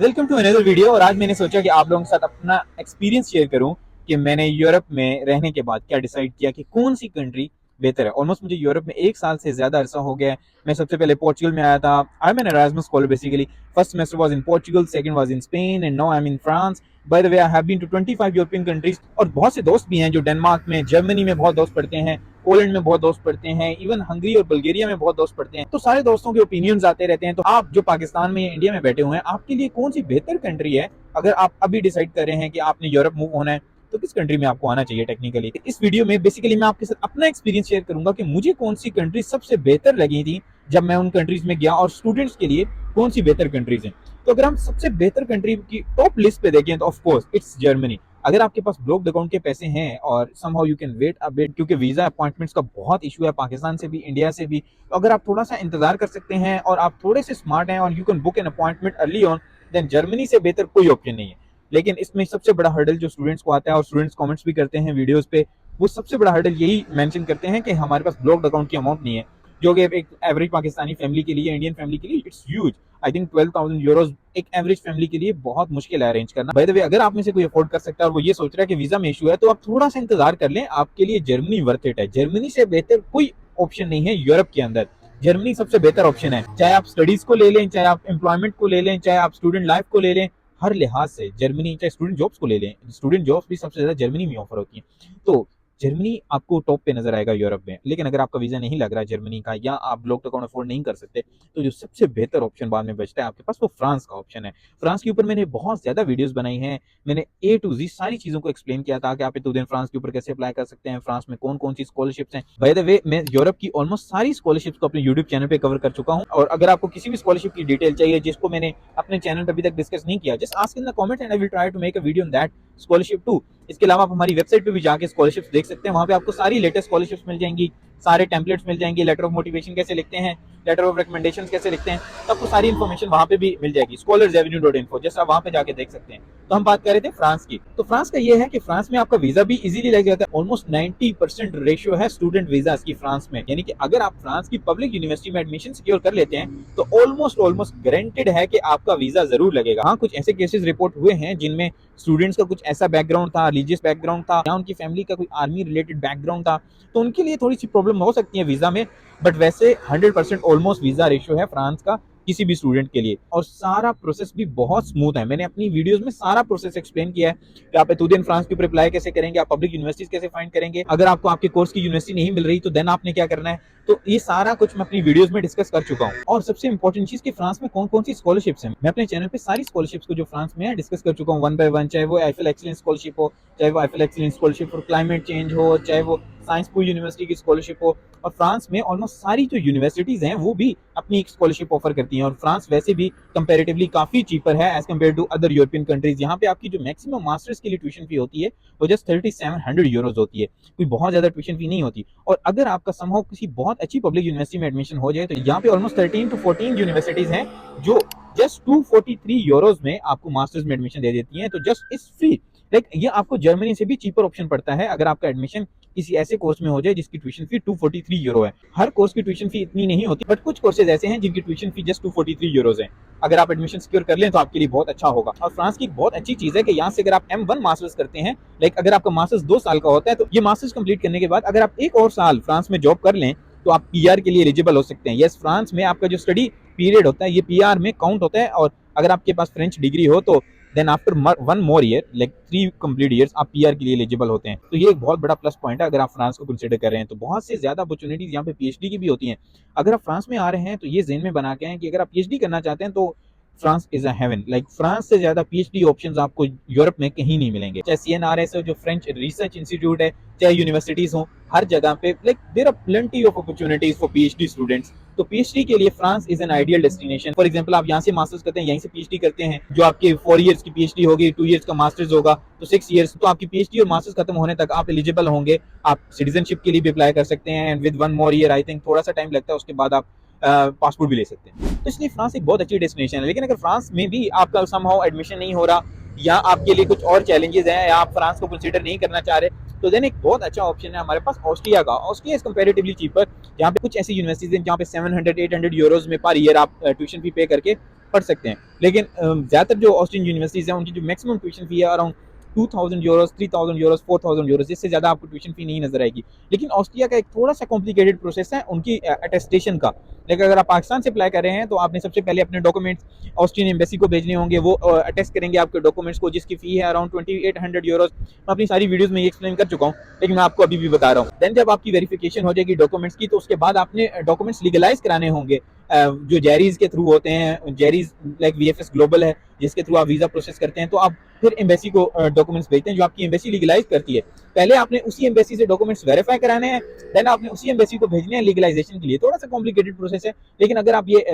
Welcome to another video. और आज मैंने सोचा कि आप लोगों के साथ अपना एक्सपीरियंस शेयर करूं कि मैंने यूरोप में रहने के बाद क्या डिसाइड किया कि कौन सी कंट्री बेहतर है। ऑलमोस्ट मुझे यूरोप में 1 साल से ज्यादा अरसा हो गया है। मैं सबसे पहले पोर्चुगल में आया था। I am an Erasmus scholar basically. First semester was in Portugal, second was in Spain and now I am in France. By the way I have been to 25 European countries. और बहुत से दोस्त भी हैं जो डेनमार्क में, Germany में बहुत दोस्त पढ़ते हैं, पोलैंड में बहुत दोस्त पढ़ते हैं, इवन हंगरी और बल्गेरिया में बहुत दोस्त पढ़ते हैं। तो सारे दोस्तों के ओपिनियंस आते रहते हैं। तो आप जो पाकिस्तान में या इंडिया में बैठे हुए हैं, आपके लिए कौन सी बेहतर कंट्री है? अगर आप अभी डिसाइड कर रहे हैं कि आपने यूरोप मूव होना है तो किस कंट्री में आपको आना चाहिए टेक्निकली। इस वीडियो में बेसिकली मैं आपके साथ अपना एक्सपीरियंस शेयर करूंगा कि मुझे कौन सी कंट्री सबसे बेहतर लगी थी जब मैं उन कंट्रीज में गया, और स्टूडेंट्स के लिए कौन सी बेहतर कंट्रीज हैं। तो अगर हम सबसे बेहतर कंट्री की टॉप लिस्ट पे देखें तो ऑफ कोर्स इट्स जर्मनी। अगर आपके पास ब्लॉक्ड अकाउंट के पैसे हैं और somehow you can wait a bit, क्योंकि वीजा अपॉइंटमेंट्स का बहुत इशू है पाकिस्तान से भी, इंडिया से भी। तो अगर आप थोड़ा सा इंतजार कर सकते हैं और आप थोड़े से स्मार्ट हैं और you can book an appointment early on, then Germany से बेहतर कोई ऑप्शन नहीं है। लेकिन इसमें सबसे बड़ा हर्डल जो स्टूडेंट्स को आता है, और स्टूडेंट्स कमेंट्स भी करते हैं वीडियोस पे, वो सबसे बड़ा हर्डल यही मेंशन करते हैं कि हमारे पास ब्लॉक्ड अकाउंट की अमाउंट नहीं है, जो कि एक एवरेज पाकिस्तानी फैमिली के लिए, इंडियन फैमिली के लिए it's huge. I think 12,000 euros एक एवरेज फैमिली के लिए बहुत मुश्किल है अरेंज करना। बाय द वे, अगर आप में से कोई अफोर्ड कर सकता है और वो ये सोच रहा है कि वीजा में इशू है, तो आप थोड़ा सा इंतजार कर लें। आपके लिए जर्मनी वर्थ इट है। जर्मनी से बेहतर कोई ऑप्शन नहीं है यूरोप के अंदर। जर्मनी सबसे बेहतर ऑप्शन है। चाहे आप स्टडीज को ले लें, चाहे आप एम्प्लॉयमेंट को ले लें, चाहे आप स्टूडेंट लाइफ को ले लें, हर लिहाज से जर्मनी, चाहे स्टूडेंट जॉब्स को ले लें, स्टूडेंट जॉब्स भी सबसे ज्यादा जर्मनी में ऑफर होती है। तो जर्मनी आपको टॉप पे नजर आएगा यूरोप में। लेकिन अगर आपका वीजा नहीं लग रहा है जर्मनी का, या आप ब्लॉक्ड अकाउंट अफोर्ड नहीं कर सकते, तो जो सबसे बेहतर ऑप्शन बाद में बचता है आपके पास, वो फ्रांस का ऑप्शन है। फ्रांस के ऊपर मैंने बहुत ज्यादा वीडियोस बनाई हैं। मैंने ए टू जी सारी चीजों को एक्सप्लेन किया था कि आप तो दिन फ्रांस के ऊपर कैसे अप्लाई कर सकते हैं, फ्रांस में कौन कौन सी स्कॉलरशिप्स हैं। बाय द वे, मैं यूरोप की ऑलमोस्ट सारी स्कॉलरशिप्स को अपने यूट्यूब चैनल पे कवर कर चुका हूँ। और अगर आपको किसी भी स्कॉलरशिप की डिटेल चाहिए जिसको मैंने अपने चैनल पर अभी तक डिस्कस नहीं किया, just ask in the comment and I will try to make a video on that scholarship too. इसके अलावा आप हमारी वेबसाइट पे भी जाके स्कॉलरशिप्स देख सकते हैं। वहां पे आपको सारी लेटेस्ट स्कॉलरशिप्स मिल जाएंगी, सारे टेम्पलेट्स मिल जाएंगे, लेटर ऑफ मोटिवेशन कैसे लिखते हैं, लेटर ऑफ रिकमेंडेशन कैसे लिखते हैं, तो आपको सारी इन्फॉर्मेशन वहां पे भी मिल जाएगी। scholars.avenue.info, जैसे आप वहां पे जाके देख सकते हैं। तो हम बात कर रहे थे फ्रांस की। तो फ्रांस का ये है कि फ्रांस में आपका वीजा भी इजीली लग जाता है। ऑलमोस्ट 90% रेशियो है स्टूडेंट वीजा की फ्रांस में। यानी कि अगर आप फ्रांस की पब्लिक यूनिवर्सिटी में एडमिशन सिक्योर कर लेते हैं तो ऑलमोस्ट गारंटेड है कि आपका वीजा जरूर लगेगा। हाँ, कुछ ऐसे केसेस रिपोर्ट हुए हैं जिनमें स्टूडेंट्स का कुछ ऐसा बैकग्राउंड था, रिलीजियस बैकग्राउंड था, या उनकी फैमिली का कोई आर्मी रिलेटेड बैकग्राउंड था, तो उनके लिए थोड़ी सी प्रॉब्लम हो सकती है वीजा में। बट वैसे 100% ऑलमोस्ट वीजा रेशियो है फ्रांस का किसी भी स्टूडेंट के लिए। और सारा प्रोसेस भी बहुत स्मूथ है। मैंने अपनी वीडियोस में सारा प्रोसेस एक्सप्लेन किया है कि आप एतुदियन फ्रांस के ऊपर अप्लाई कैसे करेंगे, आप पब्लिक यूनिवर्सिटीज कैसे फाइंड करेंगे, अगर आपको आपके कोर्स की यूनिवर्सिटी नहीं मिल रही तो देन आपने क्या करना है। तो ये सारा कुछ मैं अपनी वीडियोस में डिस्कस कर चुका हूँ। और सबसे इंपॉर्टेंट चीज कि फ्रांस में कौन कौन सी स्कॉलरशिप्स हैं, मैं अपने चैनल पे सारी स्कॉलरशिप्स को जो फ्रांस में है डिस्कस कर चुका हूँ वन बाय वन। चाहे वो आईफेल एक्सीलेंस स्कॉलरशिप हो, चाहे वो Eiffel excellence scholarship for climate change हो, चाहे वो साइंस पूल यूनिवर्सिटी की स्कॉलरशिप हो। और फ्रांस में ऑलमोस्ट सारी जो यूनिवर्सिटीज हैं वो भी अपनी एक स्कॉलरशिप ऑफर करती हैं। और फ्रांस वैसे भी कंपैरेटिवली काफी चीपर है as compare to other European countries. यहाँ पे आपकी जो मैक्सिमम मास्टर्स के लिए ट्यूशन फी होती है वो जस्ट 3700 यूरोज होती है। कोई बहुत ज्यादा ट्यूशन फी नहीं होती। और अगर आपका समहाउ किसी बहुत अच्छी पब्लिक यूनिवर्सिटी में एडमिशन हो जाए तो यहाँ पे ऑलमोस्ट 13 to 14 यूनिवर्सिटीज हैं जो जस्ट 243 यूरोज में आपको मास्टर्स में एडमिशन दे देती हैं। तो जस्ट इस फ्री, लाइक ये आपको जर्मनी से भी चीपर ऑप्शन पड़ता है अगर आपका एडमिशन किसी ऐसे कोर्स में हो जाए जिसकी ट्यूशन फी 243 यूरो है। हर कोर्स की ट्यूशन फी इतनी नहीं होती, बट कुछ कोर्सेज ऐसे हैं जिनकी ट्यूशन फी जस्ट 243 यूरोज है। अगर आप एडमिशन सिक्योर कर लें तो आपके लिए बहुत अच्छा होगा। और फ्रांस की एक बहुत अच्छी चीज है कि यहाँ से अगर आप M1 मास्टर्स करते हैं, लाइक अगर आपका मास्टर्स 2 साल का होता है, तो ये मास्टर्स कंप्लीट करने के बाद अगर आप एक और साल फ्रांस में जॉब कर लें तो आप PR के लिए एलिजिबल हो सकते हैं। यस, फ्रांस में आपका जो स्टडी पीरियड होता है ये PR में काउंट होता है। और अगर आपके पास फ्रेंच डिग्री हो तो then after 1 more year, like 3 complete years, आप PR के लिए एलिजिबल होते हैं। तो ये एक बहुत बड़ा प्लस पॉइंट है अगर आप फ्रांस को कंसिडर कर रहे हैं। तो बहुत से ज्यादा अपॉर्चुनिटीज यहाँ पे PhD की भी होती हैं। अगर आप फ्रांस में आ रहे हैं तो ये ज़हन में बना के हैं कि अगर आप PhD करना चाहते हैं तो France is a heaven. Like France से ज्यादा PhD ऑप्शंस आपको यूरोप में कहीं नहीं मिलेंगे। चाहे CNRS हो जो फ्रेंच रिसर्च इंस्टीट्यूट है, चाहे यूनिवर्सिटीज हो, हर जगह पे like there are plenty of opportunities for PhD students. तो PhD के लिए France is an ideal destination. For example, आप यहाँ से मास्टर्स करते हैं, यहीं से PhD करते हैं, जो आपके 4 इयर्स की PhD होगी, 2 इयर्स का मास्टर्स होगा, तो 6 इयर्स। तो आपकी PhD और मास्टर्स खत्म होने तक आप एलिजिबल होंगे। आप सिटीजनशिप के लिए भी अप्लाई कर सकते हैं and with 1 more year, I think थोड़ा सा टाइम लगता है, उसके बाद आप पासपोर्ट भी ले सकते हैं। तो इसलिए फ्रांस एक बहुत अच्छी डेस्टिनेशन है। लेकिन अगर फ्रांस में भी आपका समहाउ एडमिशन नहीं हो रहा, या आपके लिए कुछ और चैलेंजेस हैं, या आप फ्रांस को कंसीडर नहीं करना चाह रहे, तो देन एक बहुत अच्छा ऑप्शन है हमारे पास ऑस्ट्रिया का। Austria is comparatively cheaper. यहाँ पे कुछ ऐसी यूनिवर्सिटीज हैं जहाँ पे 700-800 यूरोज में पर ईयर आप ट्यूशन फी पे करके पढ़ सकते हैं। लेकिन ज़्यादातर जो ऑस्ट्रियन यूनिवर्सिटीज़ हैं उनकी जो मैक्सिमम ट्यूशन फ़ी है अराउंड 2000 यूरोज़, 3000 यूरोज़, 4000 यूरोज़, इससे ज़्यादा आपको ट्यूशन फ़ी नहीं नज़र आएगी। लेकिन ऑस्ट्रिया का एक थोड़ा सा कॉम्प्लिकेटेड प्रोसेस है उनकी अटेस्टेशन का। लेकिन अगर आप पाकिस्तान से अप्लाई कर रहे हैं तो आपने सबसे पहले अपने डॉक्यूमेंट्स ऑस्ट्रियन एम्बेसी को भेजने होंगे, वो अटेस्ट करेंगे आपके डॉक्यूमेंट्स को, जिसकी फ़ी है अराउंड 2800 यूरोज़। मैं अपनी सारी वीडियोज़ में ये एक्सप्लेन कर चुका हूँ, लेकिन मैं आपको अभी भी बता रहा हूँ। देन जब आपकी वेरिफिकेशन हो जाएगी डॉक्यूमेंट्स की, तो उसके बाद आपने डॉक्यूमेंट्स लीगलाइज कराने होंगे, जो जेरीज के थ्रू होते हैं। जेरीज लाइक वीएफएस ग्लोबल है, जिसके थ्रू आप वीज़ा प्रोसेस करते हैं, तो आप फिर एम्बेसी को डॉक्यूमेंट्स भेजते हैं जो आपकी एम्बेसी लीगलाइज करती है। पहले आपने उसी एम्बेसी से डॉक्यूमेंट्स वेरीफाई कराने हैं, देन आपने उसी एम्बेसी को भेजने हैं लीगलाइजेशन के लिए। थोड़ा सा कॉम्प्लिकेटेड प्रोसेस है, लेकिन अगर आप ये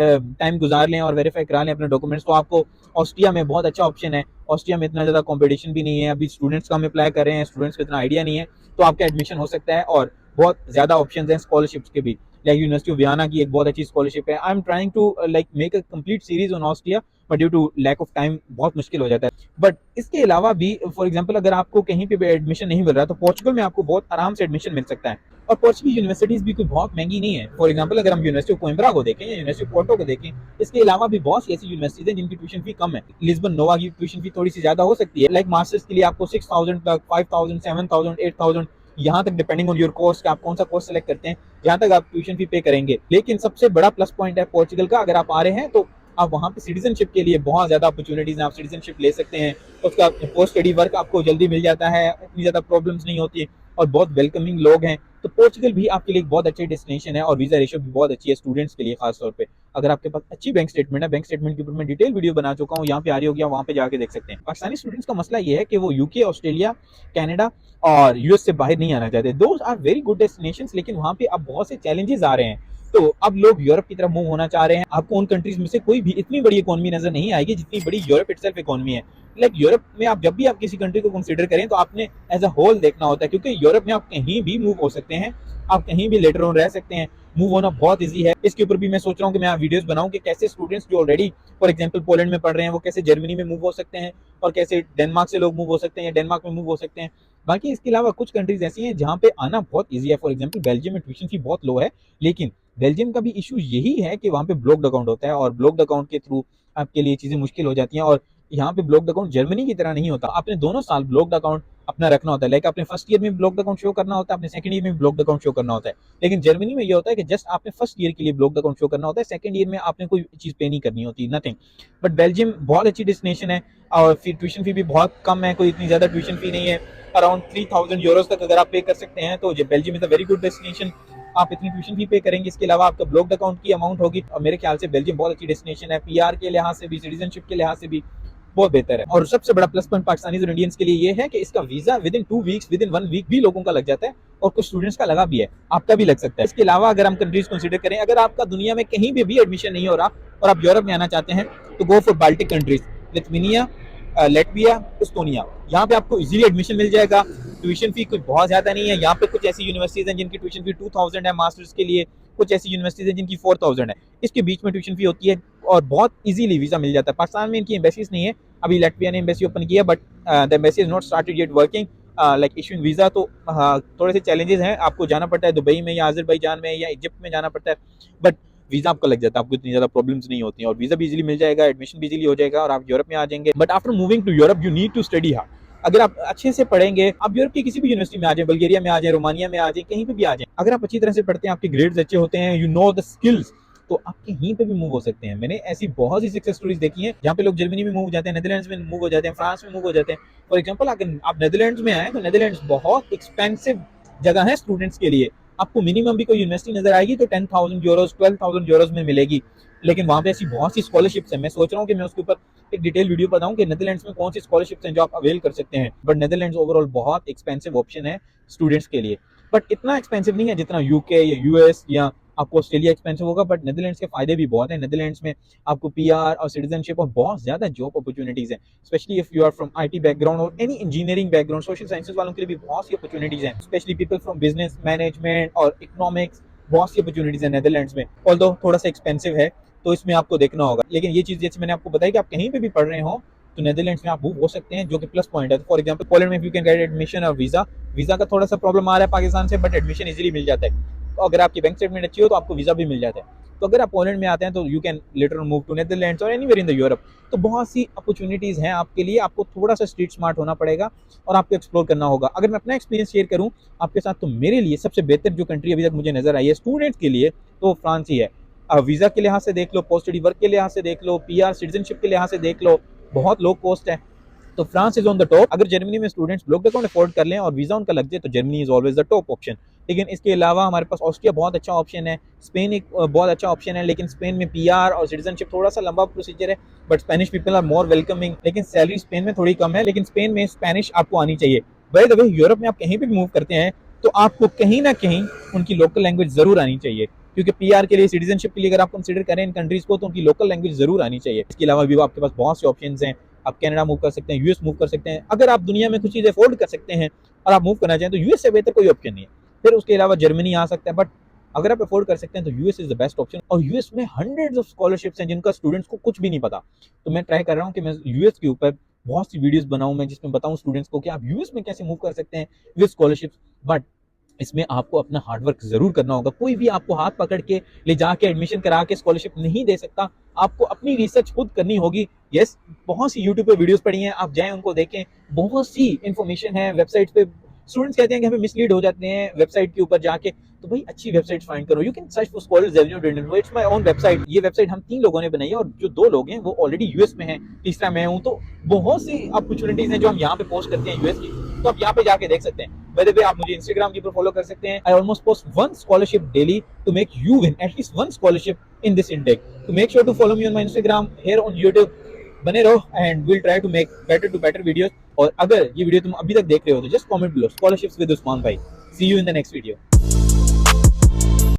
टाइम गुजार लें और वेरीफाई करा लें अपने डॉक्यूमेंट्स, तो आपको ऑस्ट्रिया में बहुत अच्छा ऑप्शन है। ऑस्ट्रिया में इतना ज़्यादा कॉम्पिटिशन भी नहीं है, अभी स्टूडेंट्स कम अप्लाई कर रहे हैं, स्टूडेंट्स को इतना आइडिया नहीं है, तो आपका एडमिशन हो सकता है। और बहुत ज़्यादा ऑप्शन हैं स्कॉलरशिप्स के भी, लाइक यूनिवर्सिटी ऑफ वियना की एक बहुत अच्छी स्कॉलरशिप है। I am trying to like make a complete series on Austria, but due to lack of time बहुत मुश्किल हो जाता है। बट इसके अलावा भी फॉर एग्जांपल अगर आपको कहीं पे भी एडमिशन नहीं मिल रहा, तो पोर्चुगल में आपको बहुत आराम से एडमिशन मिल सकता है। और पोर्चुगीज यूनिवर्सिटीज भी कोई बहुत महंगी नहीं है। फॉर एग्जांपल अगर हम यूनिवर्सिटी ऑफ कोइम्ब्रा को देखें या यूनिवर्सिटी ऑफ पोर्टो को देखें, इसके अलावा भी बहुत सी ऐसी यूनिवर्सिटीज हैं जिनकी ट्यूशन फी कम है। लिस्बन नोवा की ट्यूशन फी थोड़ी सी ज्यादा हो सकती है, लाइक मास्टर्स के लिए आपको 6000 तक, 5000, 7000, 8000, यहाँ तक डिपेंडिंग ऑन योर कोर्स कि आप कौन सा कोर्स सेलेक्ट करते हैं, यहाँ तक आप ट्यूशन फी पे करेंगे। लेकिन सबसे बड़ा प्लस पॉइंट है पोर्चुगल का, अगर आप आ रहे हैं तो आप वहाँ पे सिटीजनशिप के लिए बहुत ज़्यादा अपॉर्चुनिटीज़ हैं, आप सिटीजनशिप ले सकते हैं। उसका पोस्ट स्टडी वर्क आपको जल्दी मिल जाता है, इतनी ज़्यादा प्रॉब्लम्स नहीं होती, और बहुत वेलकमिंग लोग हैं। तो पोर्चुगल भी आपके लिए एक बहुत अच्छी डेस्टिनेशन है, और वीज़ा रेशियो भी बहुत अच्छी है स्टूडेंट्स के लिए खास तौर पे। अगर आपके पास अच्छी बैंक स्टेटमेंट है, बैंक स्टेटमेंट के ऊपर मैं डिटेल वीडियो बना चुका हूँ, यहाँ पे आ रही होगी, वहाँ पे जाके देख सकते हैं। पाकिस्तानी स्टूडेंट्स का मसला ये है कि वो यूके, ऑस्ट्रेलिया, कनाडा और यूएस से बाहर नहीं आना चाहते। Those are very good destinations, लेकिन वहाँ पे अब बहुत से चैलेंजेस आ रहे हैं। तो अब लोग यूरोप की तरफ मूव होना चाह रहे हैं। आपको उन कंट्रीज में से कोई भी इतनी बड़ी इकोनॉमी नजर नहीं आएगी जितनी बड़ी यूरोप इटसेल्फ इकोनॉमी है। लाइक यूरोप में आप जब भी आप किसी कंट्री को कंसीडर करें तो आपने एज अ होल देखना होता है, क्योंकि यूरोप में आप कहीं भी मूव हो सकते हैं, आप कहीं भी लेटर ऑन रह सकते हैं, मूव होना बहुत ईजी है। इसके ऊपर भी मैं सोच रहा हूँ कि मैं वीडियोस बनाऊं कि कैसे स्टूडेंट्स जो ऑलरेडी फॉर एग्जांपल पोलैंड में पढ़ रहे हैं वो कैसे जर्मनी में मूव हो सकते हैं, और कैसे डेनमार्क से लोग मूव हो सकते हैं या डेनमार्क में मूव हो सकते हैं। बाकी इसके अलावा कुछ कंट्रीज ऐसी हैं जहाँ पे आना बहुत ईजी है। फॉर एग्जाम्पल बेल्जियम में ट्यूशन फी बहुत लो है, लेकिन बेल्जियम का भी इशू यही है कि वहाँ पे ब्लॉक्ड अकाउंट होता है, और ब्लॉक्ड अकाउंट के थ्रू आपके लिए चीज़ें मुश्किल हो जाती हैं। और यहाँ पे ब्लॉक्ड अकाउंट जर्मनी की तरह नहीं होता, आपने दोनों साल ब्लॉक्ड अकाउंट अपना रखना होता है। लाइक आपने फर्स्ट ईयर में ब्लॉक्ड अकाउंट शो करना होता है, अपने सेकंड ईयर में ब्लॉक्ड अकाउंट शो करना होता है। लेकिन जर्मनी में ये होता है कि जस्ट आपने फर्स्ट ईयर के लिए ब्लॉक्ड अकाउंट शो करना होता है, सेकंड ईयर में आपने कोई चीज़ पे नहीं करनी होती, नथिंग। बट बेल्जियम बहुत अच्छी डेस्टिनेशन है, और फिर ट्यूशन फी भी बहुत कम है, कोई इतनी ज़्यादा ट्यूशन फी नहीं है। अराउंड 3000 यूरोज तक अगर आप पे कर सकते हैं तो Belgium is a very good destination, आप इतनी ट्यूशन फी पे करेंगे। इसके अलावा आपका ब्लॉक्ड अकाउंट की अमाउंट होगी, और मेरे ख्याल से बेल्जियम बहुत अच्छी डेस्टिनेशन है, पीआर के लिहाज से भी, सिटीजनशिप के लिहाज से भी बहुत बेहतर है। और सबसे बड़ा प्लस पॉइंट पाकिस्तानी और इंडियंस के लिए ये है कि इसका visa within 2 weeks, within 1 week भी लोगों का लग जाता है, और कुछ स्टूडेंट्स का लगा भी है, आपका भी लग सकता है। इसके अलावा अगर हम कंट्रीज कंसीडर करें, अगर आपका दुनिया में कहीं भी एडमिशन नहीं हो रहा और आप यूरोप में आना चाहते हैं, तो go for Baltic countries, Lithuania, Latvia, Estonia. यहाँ पे आपको इजीली एडमिशन मिल जाएगा, ट्यूशन फी कुछ बहुत ज्यादा नहीं है। यहाँ पे कुछ ऐसी यूनिवर्सिटीज हैं जिनकी ट्यूशन फी 2000 है मास्टर्स के लिए, कुछ ऐसी यूनिवर्सिटीज हैं जिनकी 4000 है, इसके बीच में ट्यूशन फी होती है, और बहुत इजीली वीजा मिल जाता है। पाकिस्तान में इनकी एम्बेसीज नहीं है, अभी लैटविया ने एम्बेसी ओपन किया, but the embassy is not started yet working like issuing visa. तो थोड़े से चैलेंजेस हैं, आपको जाना पड़ता है दुबई में या अजरबैजान में या इजिप्ट में जाना पड़ता है, बट वीजा आपका लग जाता है, आपको इतनी ज्यादा प्रॉब्लम्स नहीं होती हैं, और वीजा भी इजीली मिल जाएगा, एडमिशन भी इजीली हो जाएगा, और आप यूरोप में आ जाएंगे। But after moving to Europe you need to study hard. अगर आप अच्छे से पढ़ेंगे, आप यूरोप की किसी भी यूनिवर्सिटी में आ जाए, बल्गेरिया में आ जाए, रोमानिया में आ जाए, कहीं पे भी आ जाए, अगर आप अच्छी तरह से पढ़ते हैं, आपके ग्रेड्स अच्छे होते हैं, यू नो द स्किल्स, तो आप कहीं पे भी मूव हो सकते हैं। मैंने ऐसी बहुत सी सक्सेस स्टोरीज देखी हैं जहाँ पे लोग जर्मनी में मूव हो जाते हैं, नेदरलैंड्स में मूव हो जाते हैं, फ्रांस में मूव हो जाते हैं। फॉर एग्जांपल अगर आप नेदरलैंड्स में आए, तो नेदरलैंड्स बहुत एक्सपेंसिव जगह है स्टूडेंट्स के लिए। आपको मिनिमम भी कोई यूनिवर्सिटी नजर आएगी तो 10,000 यूरोज, 12,000 यूरोज में मिलेगी, लेकिन वहाँ पे ऐसी बहुत सी स्कॉलरशिप्स हैं। मैं सोच रहा हूँ कि मैं उसके ऊपर एक डिटेल वीडियो बताऊं कि नेदरलैंड्स में कौन सी स्कॉलरशिप्स हैं जो आप अवेल कर सकते हैं। बट नेदरलैंड्स ओवरऑल बहुत एक्सपेंसिव ऑप्शन है स्टूडेंट्स के लिए, बट इतना एक्सपेंसिव नहीं है जितना यूके या यूएस या आपको ऑस्ट्रेलिया एक्सपेंसिव होगा। बट नेदरलैंड्स के फायदे भी बहुत हैं। नेदरलैंड्स में आपको पीआर और सिटीजनशिप और बहुत ज्यादा जॉब अपॉर्चुनिटीज हैं, specially if you are from IT background और any engineering background. Social sciences वालों के लिए भी बहुत सी अपॉर्चुनिटीज हैं, specially people from business management और इकोनॉमिक्स। बहुत सी अपॉर्चुनिटीज है नेदरलैंड्स में, ऑल्दो थोड़ा सा एक्सपेंसिव है, तो इसमें आपको देखना होगा। लेकिन ये चीज जैसे मैंने आपको बताया कि आप कहीं पे भी पढ़ रहे हो तो नेदरलैंड्स में आप मूव हो सकते हैं, जो कि प्लस पॉइंट है। फॉर एग्जांपल पोलैंड में यू कैन गेट एडमिशन और वीजा, वीजा का थोड़ा सा प्रॉब्लम आ रहा है पाकिस्तान से, बट एडमिशन इजीली मिल जाता है। तो अगर आपकी बैंक स्टेटमेंट अच्छी हो तो आपको वीजा भी मिल जाता है। तो अगर आप पोलैंड में आते हैं तो you can later move to Netherlands और एनीवेयर इन द यूरोप। तो बहुत सी अपॉर्चुनिटीज़ हैं आपके लिए, आपको थोड़ा सा स्ट्रीट स्मार्ट होना पड़ेगा और आपको एक्सप्लोर करना होगा। अगर मैं अपना एक्सपीरियंस शेयर करूँ आपके साथ, तो मेरे लिए सबसे बेहतर जो कंट्री अभी तक मुझे नजर आई है स्टूडेंट्स के लिए, तो फ्रांस ही है। वीज़ा के लिहाज से देख लो, पोस्ट स्टडी वर्क के लिहाज से देख लो, PR सिटीजनशिप के लिहाज से देख लो, बहुत लो कॉस्ट है, तो France is on the top. अगर जर्मनी में स्टूडेंट्स ब्लॉक अकाउंट अफोर्ड कर लें और वीजा उनका लग जाए तो Germany is always the top option. लेकिन इसके अलावा हमारे पास ऑस्ट्रिया बहुत अच्छा ऑप्शन है, स्पेन एक बहुत अच्छा ऑप्शन है, लेकिन स्पेन में PR और सिटीजनशिप थोड़ा सा लंबा प्रोसीजर है, but Spanish people are more welcoming. लेकिन सैलरी स्पेन में थोड़ी कम है, लेकिन स्पेन में स्पेनिश आपको आनी चाहिए। बाय द वे, यूरोप में आप कहीं भी मूव करते हैं तो आपको कहीं ना कहीं उनकी लोकल लैंग्वेज जरूर आनी चाहिए, क्योंकि PR के लिए, सिटीजनशिप के लिए अगर आप कंसीडर करें इन कंट्रीज को, तो उनकी लोकल लैंग्वेज जरूर आनी चाहिए। इसके अलावा भी आपके पास बहुत से ऑप्शंस हैं, आप कनाडा मूव कर सकते हैं, US मूव कर सकते हैं। अगर आप दुनिया में कुछ चीज़ें अफोर्ड कर सकते हैं और आप मूव करना चाहें तो US से बेहतर कोई ऑप्शन नहीं है। फिर उसके अलावा जर्मनी आ सकता है, बट अगर आप अफोर्ड कर सकते हैं तो US is the best option. और US में हंड्रेड्स ऑफ स्कॉलरशिप्स हैं जिनका स्टूडेंट्स को कुछ भी नहीं पता। तो मैं ट्राई कर रहा हूँ कि मैं US के ऊपर बहुत सी वीडियोस बनाऊं मैं, जिसमें बताऊं स्टूडेंट्स को कि आप US में कैसे मूव कर सकते हैं विद स्कॉलरशिप्स। बट इसमें आपको अपना हार्डवर्क जरूर करना होगा। कोई भी आपको हाथ पकड़ के ले जाके एडमिशन करा के स्कॉलरशिप नहीं दे सकता, आपको अपनी रिसर्च खुद करनी होगी। यस, बहुत सी यूट्यूब पे वीडियोस पड़ी हैं, आप जाएं उनको देखें, बहुत सी इंफॉर्मेशन है वेबसाइट पे। स्टूडेंट्स कहते हैं कि हमें मिसलीड हो जाते हैं वेबसाइट के ऊपर जाके, तो भाई अच्छी वेबसाइट फाइंड करो। You can search for scholars Avenue, it's my own website. ये वेबसाइट हम 3 लोगों ने बनाई है और जो 2 लोग हैं वो ऑलरेडी US में हैं, तीसरा मैं हूं। तो बहुत सी अपॉर्चुनिटीज हैं जो हम यहाँ पे पोस्ट करते हैं US की, तो आप यहाँ पे जाके देख सकते हैं। बाय द वे, आप मुझे इंस्टाग्राम के ऊपर फॉलो कर सकते हैं। I almost post 1 scholarship daily to make you win at least 1 scholarship in this intake. तो make sure to follow me on my Instagram, here on YouTube. बने रहो and will try to make better to better videos. और अगर ये video तुम अभी तक देख रहे हो तो just comment below scholarships with Usman भाई। See you in the next video.